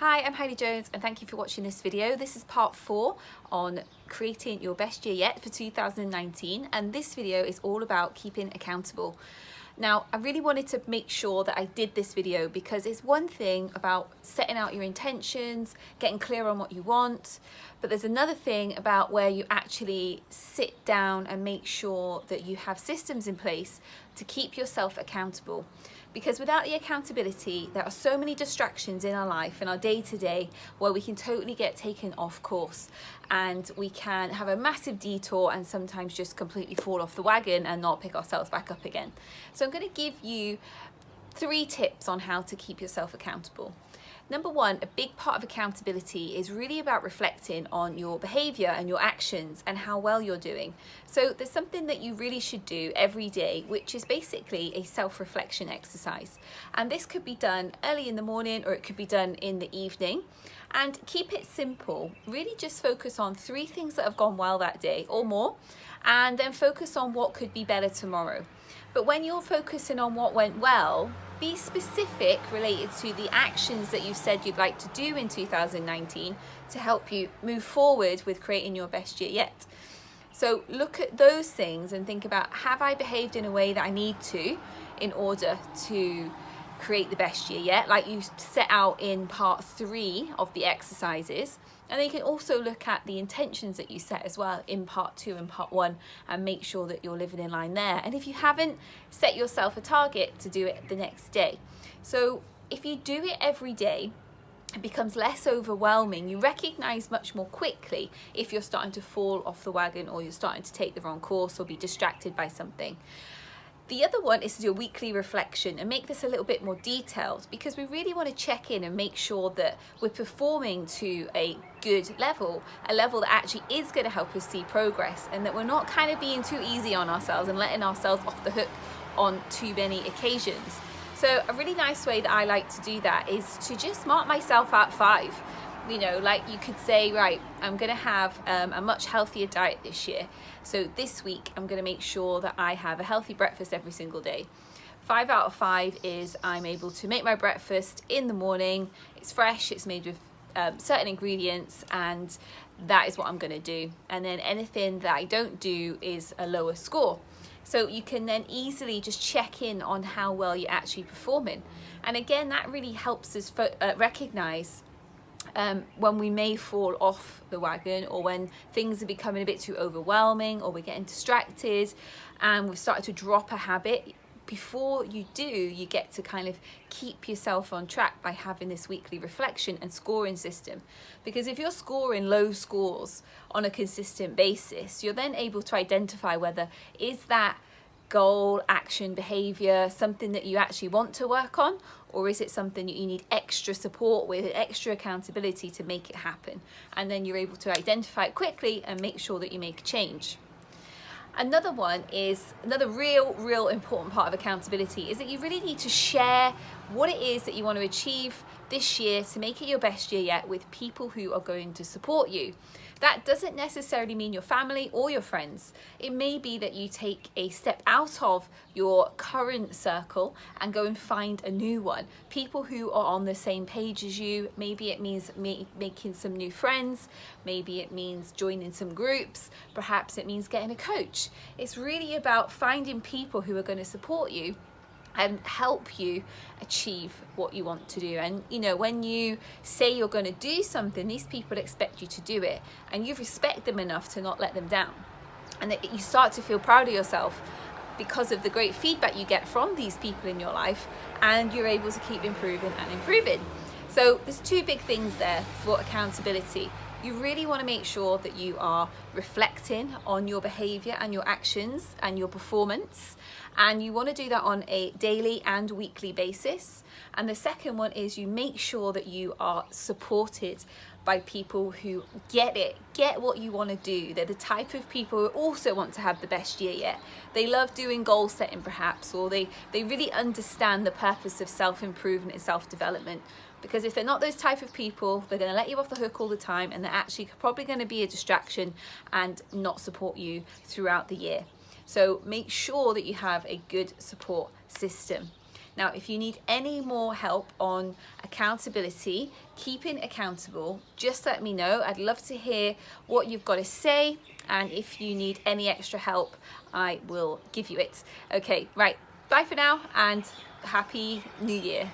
Hi, I'm Heidi Jones and thank you for watching this video. This is part 4 on creating your best year yet for 2019, and this video is all about keeping accountable. Now, I really wanted to make sure that I did this video because it's one thing about setting out your intentions, getting clear on what you want, but there's another thing about where you actually sit down and make sure that you have systems in place to keep yourself accountable. Because without the accountability, there are so many distractions in our life, in our day-to-day, where we can totally get taken off course and we can have a massive detour and sometimes just completely fall off the wagon and not pick ourselves back up again. So I'm going to give you 3 tips on how to keep yourself accountable. Number 1, a big part of accountability is really about reflecting on your behavior and your actions and how well you're doing. So there's something that you really should do every day, which is basically a self-reflection exercise. And this could be done early in the morning or it could be done in the evening. And keep it simple. Really just focus on 3 things that have gone well that day or more, and then focus on what could be better tomorrow. But when you're focusing on what went well, be specific related to the actions that you said you'd like to do in 2019 to help you move forward with creating your best year yet. So look at those things and think about, have I behaved in a way that I need to in order to create the best year yet, like you set out in part 3 of the exercises. And then you can also look at the intentions that you set as well in part 2 and part 1 and make sure that you're living in line there. And if you haven't, set yourself a target to do it the next day. So if you do it every day, it becomes less overwhelming. You recognize much more quickly if you're starting to fall off the wagon or you're starting to take the wrong course or be distracted by something. The other one is to do a weekly reflection and make this a little bit more detailed, because we really want to check in and make sure that we're performing to a good level, a level that actually is going to help us see progress, and that we're not kind of being too easy on ourselves and letting ourselves off the hook on too many occasions. So a really nice way that I like to do that is to just mark myself at 5. You know, like you could say, right, I'm going to have a much healthier diet this year. So this week, I'm going to make sure that I have a healthy breakfast every single day. 5 out of 5 is I'm able to make my breakfast in the morning. It's fresh, it's made with certain ingredients, and that is what I'm going to do. And then anything that I don't do is a lower score. So you can then easily just check in on how well you're actually performing. And again, that really helps us recognize when we may fall off the wagon, or when things are becoming a bit too overwhelming, or we're getting distracted and we've started to drop a habit. Before you do, you get to kind of keep yourself on track by having this weekly reflection and scoring system. Because if you're scoring low scores on a consistent basis, you're then able to identify whether is that goal, action, behavior something that you actually want to work on, or is it something that you need extra support with, extra accountability to make it happen. And then you're able to identify it quickly and make sure that you make a change. Another one is, another real important part of accountability is that you really need to share what it is that you want to achieve this year to make it your best year yet with people who are going to support you. That doesn't necessarily mean your family or your friends. It may be that you take a step out of your current circle and go and find a new one. People who are on the same page as you. Maybe it means making some new friends. Maybe it means joining some groups. Perhaps it means getting a coach. It's really about finding people who are going to support you and help you achieve what you want to do. And you know, when you say you're going to do something, these people expect you to do it, and you respect them enough to not let them down, and that you start to feel proud of yourself because of the great feedback you get from these people in your life, and you're able to keep improving and improving. So there's 2 big things there for accountability. You really want to make sure that you are reflecting on your behavior and your actions and your performance. And you want to do that on a daily and weekly basis. And the second one is you make sure that you are supported by people who get it, get what you want to do. They're the type of people who also want to have the best year yet. They love doing goal setting perhaps, or they really understand the purpose of self-improvement and self-development. Because if they're not those type of people, they're going to let you off the hook all the time, and they're actually probably going to be a distraction and not support you throughout the year. So make sure that you have a good support system. Now, if you need any more help on accountability, keeping accountable, just let me know. I'd love to hear what you've got to say, and if you need any extra help, I will give you it. Okay, right, bye for now, and Happy New Year.